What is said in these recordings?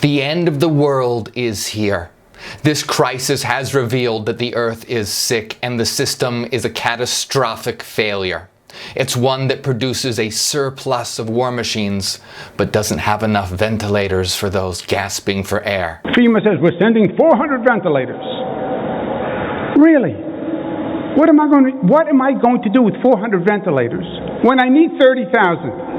The end of the world is here. This crisis has revealed that the Earth is sick and the system is a catastrophic failure. It's one that produces a surplus of war machines, but doesn't have enough ventilators for those gasping for air. FEMA says we're sending 400 ventilators. Really? What am I going to do with 400 ventilators when I need 30,000?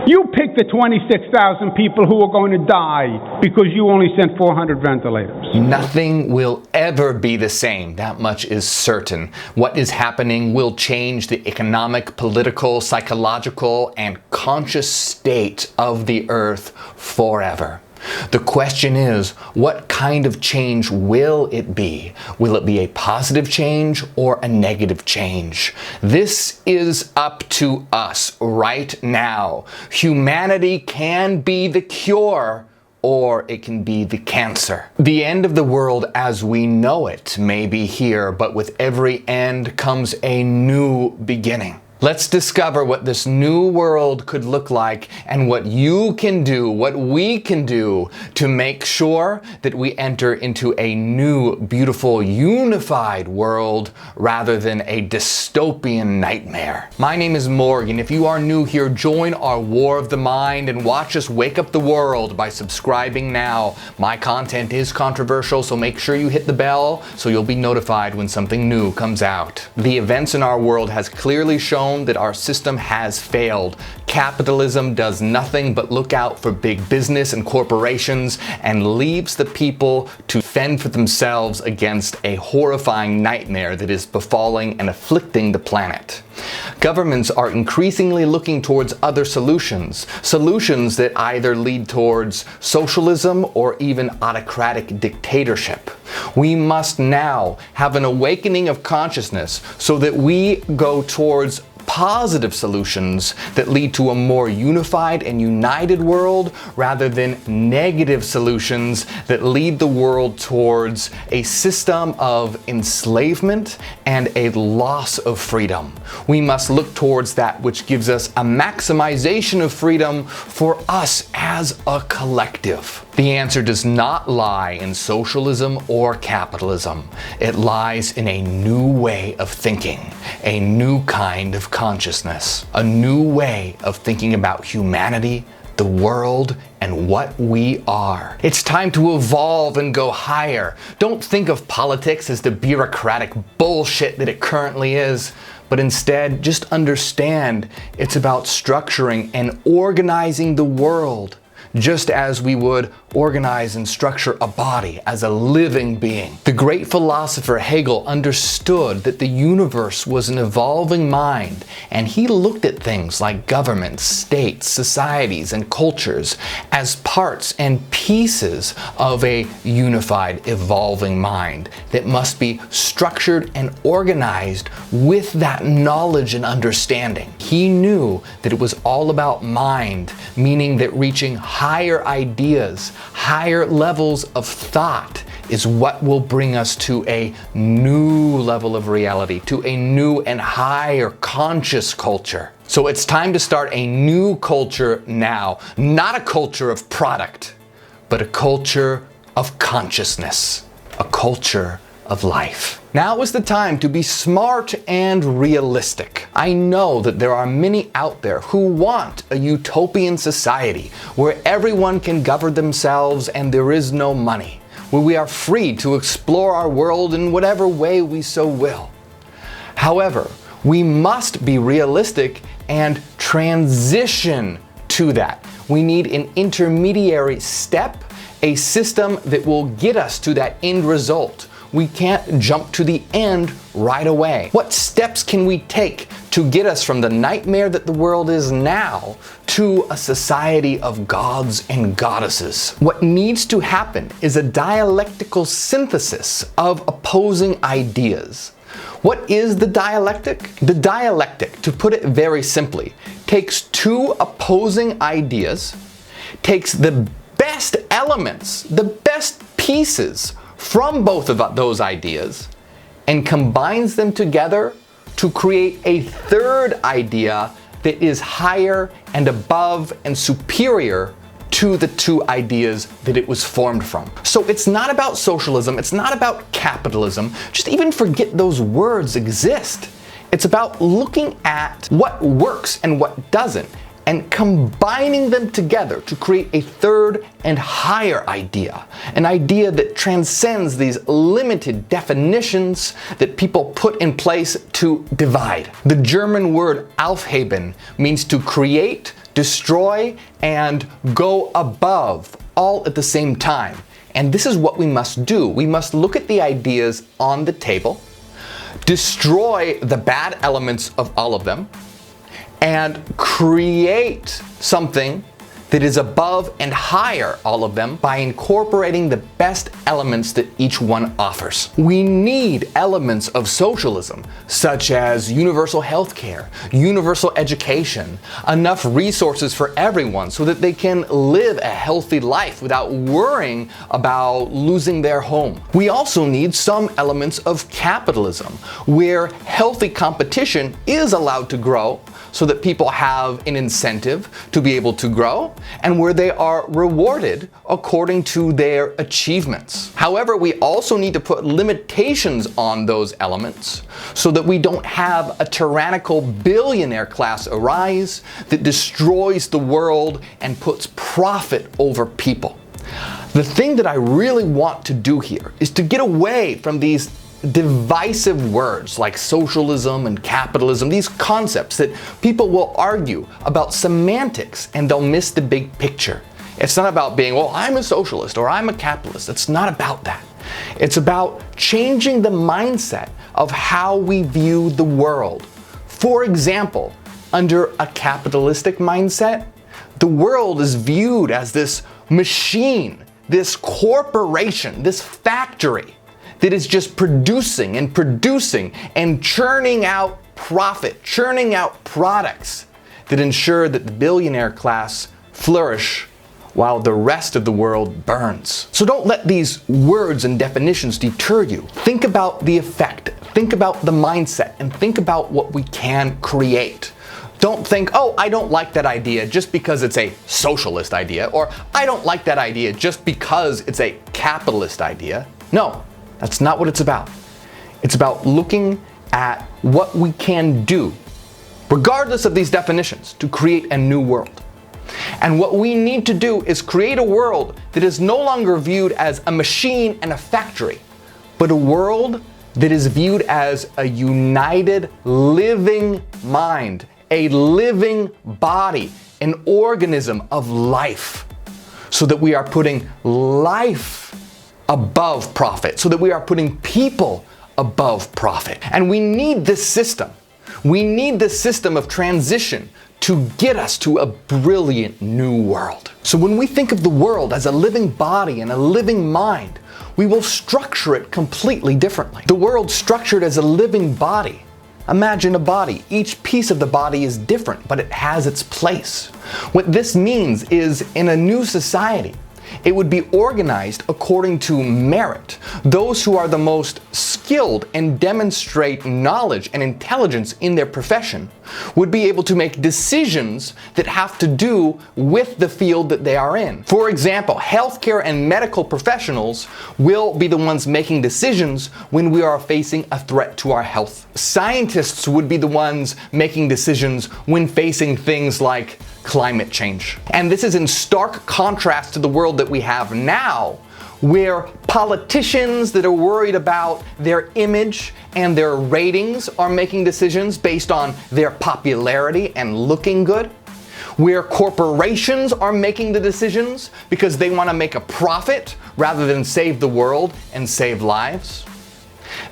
You pick the 26,000 people who are going to die because you only sent 400 ventilators. Nothing will ever be the same. That much is certain. What is happening will change the economic, political, psychological, and conscious state of the Earth forever. The question is, what kind of change will it be? Will it be a positive change or a negative change? This is up to us right now. Humanity can be the cure, or it can be the cancer. The end of the world as we know it may be here, but with every end comes a new beginning. Let's discover what this new world could look like and what you can do, what we can do to make sure that we enter into a new, beautiful, unified world rather than a dystopian nightmare. My name is Morgue, and if you are new here, join our War of the Mind and watch us wake up the world by subscribing now. My content is controversial, so make sure you hit the bell so you'll be notified when something new comes out. The events in our world has clearly shown that our system has failed. Capitalism does nothing but look out for big business and corporations and leaves the people to fend for themselves against a horrifying nightmare that is befalling and afflicting the planet. Governments are increasingly looking towards other solutions that either lead towards socialism or even autocratic dictatorship. We must now have an awakening of consciousness so that we go towards positive solutions that lead to a more unified and united world rather than negative solutions that lead the world towards a system of enslavement and a loss of freedom. We must look towards that which gives us a maximization of freedom for us as a collective. The answer does not lie in socialism or capitalism. It lies in a new way of thinking, a new kind of consciousness, a new way of thinking about humanity, the world, and what we are. It's time to evolve and go higher. Don't think of politics as the bureaucratic bullshit that it currently is, but instead just understand it's about structuring and organizing the world, just as we would organize and structure a body as a living being. The great philosopher Hegel understood that the universe was an evolving mind, and he looked at things like governments, states, societies, and cultures as parts and pieces of a unified, evolving mind that must be structured and organized with that knowledge and understanding. He knew that it was all about mind, meaning that reaching higher ideas, higher levels of thought is what will bring us to a new level of reality, to a new and higher conscious culture. So it's time to start a new culture now, not a culture of product, but a culture of consciousness, a culture of life. Now is the time to be smart and realistic. I know that there are many out there who want a utopian society where everyone can govern themselves and there is no money, where we are free to explore our world in whatever way we so will. However, we must be realistic and transition to that. We need an intermediary step, a system that will get us to that end result. We can't jump to the end right away. What steps can we take to get us from the nightmare that the world is now to a society of gods and goddesses? What needs to happen is a dialectical synthesis of opposing ideas. What is the dialectic? The dialectic, to put it very simply, takes two opposing ideas, takes the best elements, the best pieces from both of those ideas, and combines them together to create a third idea that is higher and above and superior to the two ideas that it was formed from. So it's not about socialism, it's not about capitalism, just even forget those words exist. It's about looking at what works and what doesn't, and combining them together to create a third and higher idea. An idea that transcends these limited definitions that people put in place to divide. The German word aufheben means to create, destroy, and go above, all at the same time. And this is what we must do. We must look at the ideas on the table, destroy the bad elements of all of them, and create something that is above and higher all of them by incorporating the best elements that each one offers. We need elements of socialism, such as universal healthcare, universal education, enough resources for everyone so that they can live a healthy life without worrying about losing their home. We also need some elements of capitalism, where healthy competition is allowed to grow so that people have an incentive to be able to grow, and where they are rewarded according to their achievements. However, we also need to put limitations on those elements so that we don't have a tyrannical billionaire class arise that destroys the world and puts profit over people. The thing that I really want to do here is to get away from these divisive words like socialism and capitalism, these concepts that people will argue about semantics and they'll miss the big picture. It's not about being, well, I'm a socialist or I'm a capitalist. It's not about that. It's about changing the mindset of how we view the world. For example, under a capitalistic mindset, the world is viewed as this machine, this corporation, this factory that is just producing and churning out profit, churning out products that ensure that the billionaire class flourish while the rest of the world burns. So don't let these words and definitions deter you. Think about the effect, think about the mindset, and think about what we can create. Don't think, oh, I don't like that idea just because it's a socialist idea, or I don't like that idea just because it's a capitalist idea. No. That's not what it's about. It's about looking at what we can do, regardless of these definitions, to create a new world. And what we need to do is create a world that is no longer viewed as a machine and a factory, but a world that is viewed as a united, living mind, a living body, an organism of life, so that we are putting life above profit, so that we are putting people above profit. And we need this system. We need this system of transition to get us to a brilliant new world. So when we think of the world as a living body and a living mind, we will structure it completely differently. The world structured as a living body. Imagine a body. Each piece of the body is different, but it has its place. What this means is, in a new society, it would be organized according to merit. Those who are the most skilled and demonstrate knowledge and intelligence in their profession would be able to make decisions that have to do with the field that they are in. For example, healthcare and medical professionals will be the ones making decisions when we are facing a threat to our health. Scientists would be the ones making decisions when facing things like climate change. And this is in stark contrast to the world that we have now, where politicians that are worried about their image and their ratings are making decisions based on their popularity and looking good, where corporations are making the decisions because they want to make a profit rather than save the world and save lives.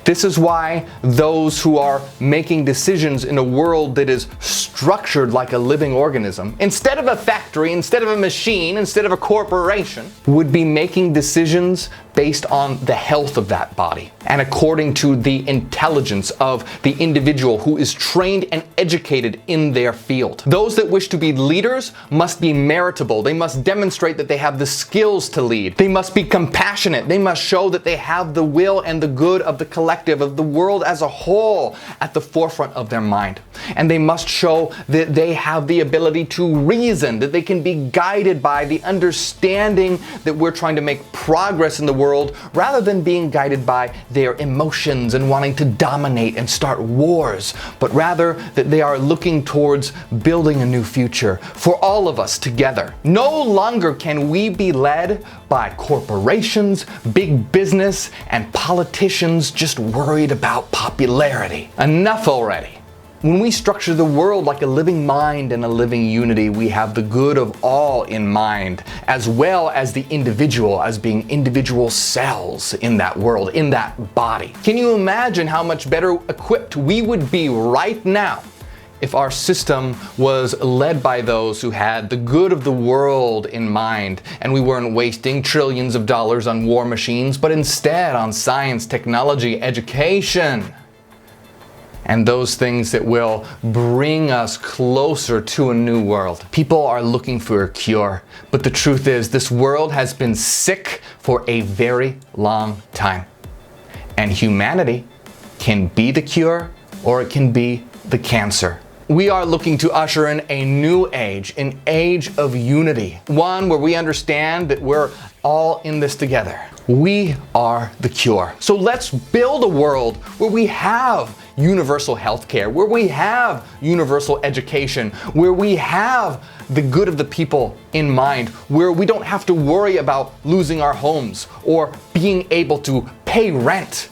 This is why those who are making decisions in a world that is structured like a living organism, instead of a factory, instead of a machine, instead of a corporation, would be making decisions based on the health of that body and according to the intelligence of the individual who is trained and educated in their field. Those that wish to be leaders must be meritable. They must demonstrate that they have the skills to lead. They must be compassionate. They must show that they have the will and the good of the collective, of the world as a whole at the forefront of their mind. And they must show that they have the ability to reason, that they can be guided by the understanding that we're trying to make progress in the world, rather than being guided by their emotions and wanting to dominate and start wars, but rather that they are looking towards building a new future for all of us together. No longer can we be led by corporations, big business, and politicians just worried about popularity. Enough already. When we structure the world like a living mind and a living unity, we have the good of all in mind, as well as the individual as being individual cells in that world, in that body. Can you imagine how much better equipped we would be right now if our system was led by those who had the good of the world in mind, and we weren't wasting trillions of dollars on war machines, but instead on science, technology, education, and those things that will bring us closer to a new world? People are looking for a cure, but the truth is this world has been sick for a very long time. And humanity can be the cure, or it can be the cancer. We are looking to usher in a new age, an age of unity, one where we understand that we're all in this together. We are the cure. So let's build a world where we have universal healthcare, where we have universal education, where we have the good of the people in mind, where we don't have to worry about losing our homes or being able to pay rent.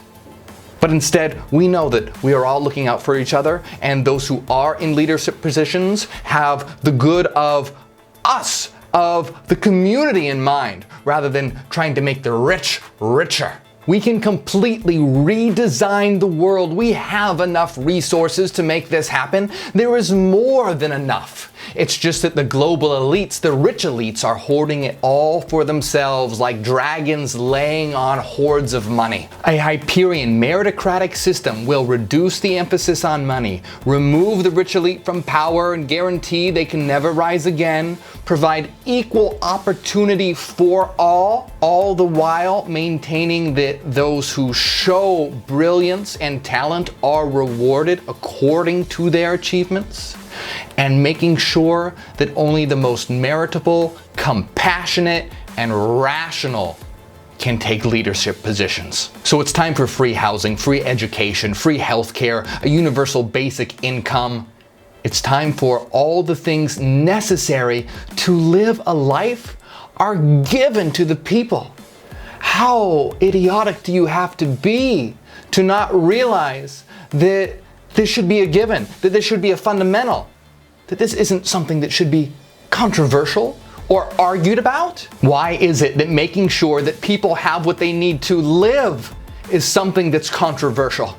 But instead, we know that we are all looking out for each other, and those who are in leadership positions have the good of us, of the community in mind, rather than trying to make the rich richer. We can completely redesign the world. We have enough resources to make this happen. There is more than enough. It's just that the global elites, the rich elites, are hoarding it all for themselves like dragons laying on hoards of money. A Hyperion meritocratic system will reduce the emphasis on money, remove the rich elite from power and guarantee they can never rise again, provide equal opportunity for all the while maintaining that those who show brilliance and talent are rewarded according to their achievements, and making sure that only the most meritable, compassionate, and rational can take leadership positions. So it's time for free housing, free education, free healthcare, a universal basic income. It's time for all the things necessary to live a life are given to the people. How idiotic do you have to be to not realize that this should be a given, that this should be a fundamental, that this isn't something that should be controversial or argued about? Why is it that making sure that people have what they need to live is something that's controversial?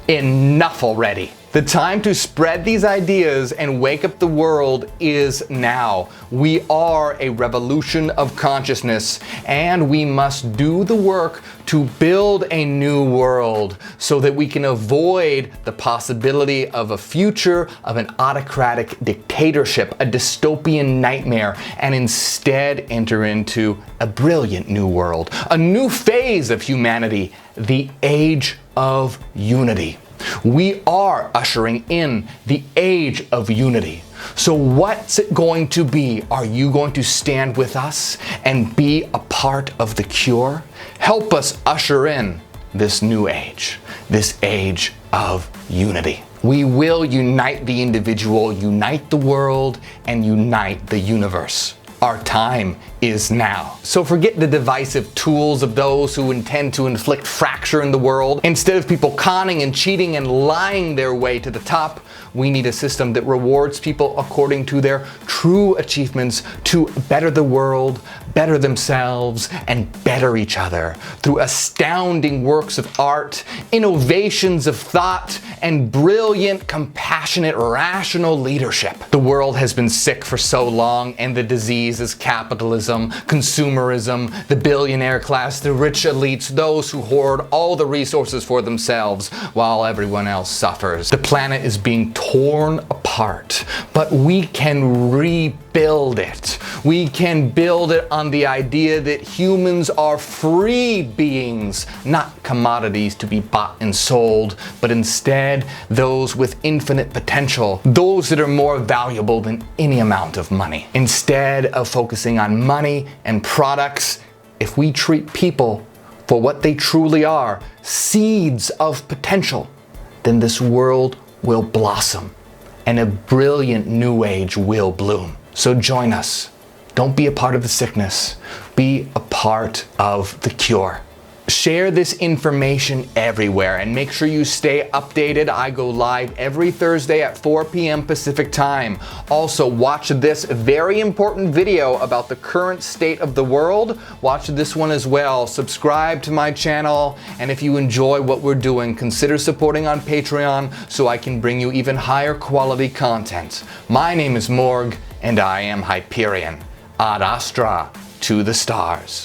Enough already. The time to spread these ideas and wake up the world is now. We are a revolution of consciousness, and we must do the work to build a new world so that we can avoid the possibility of a future of an autocratic dictatorship, a dystopian nightmare, and instead enter into a brilliant new world, a new phase of humanity, the age of unity. We are ushering in the age of unity. So what's it going to be? Are you going to stand with us and be a part of the cure? Help us usher in this new age, this age of unity. We will unite the individual, unite the world, and unite the universe. Our time is now. So forget the divisive tools of those who intend to inflict fracture in the world. Instead of people conning and cheating and lying their way to the top, we need a system that rewards people according to their true achievements to better the world, better themselves, and better each other through astounding works of art, innovations of thought, and brilliant, compassionate, rational leadership. The world has been sick for so long, and the disease is capitalism, consumerism, the billionaire class, the rich elites, those who hoard all the resources for themselves while everyone else suffers. The planet is being torn apart apart, but we can rebuild it. We can build it on the idea that humans are free beings, not commodities to be bought and sold, but instead those with infinite potential, those that are more valuable than any amount of money. Instead of focusing on money and products, if we treat people for what they truly are, seeds of potential, then this world will blossom and a brilliant new age will bloom. So join us. Don't be a part of the sickness. Be a part of the cure. Share this information everywhere and make sure you stay updated. I go live every Thursday at 4 p.m. Pacific time. Also, watch this very important video about the current state of the world. Watch this one as well. Subscribe to my channel, and if you enjoy what we're doing, consider supporting on Patreon so I can bring you even higher quality content. My name is Morgue, and I am Hyperion. Ad Astra, to the stars.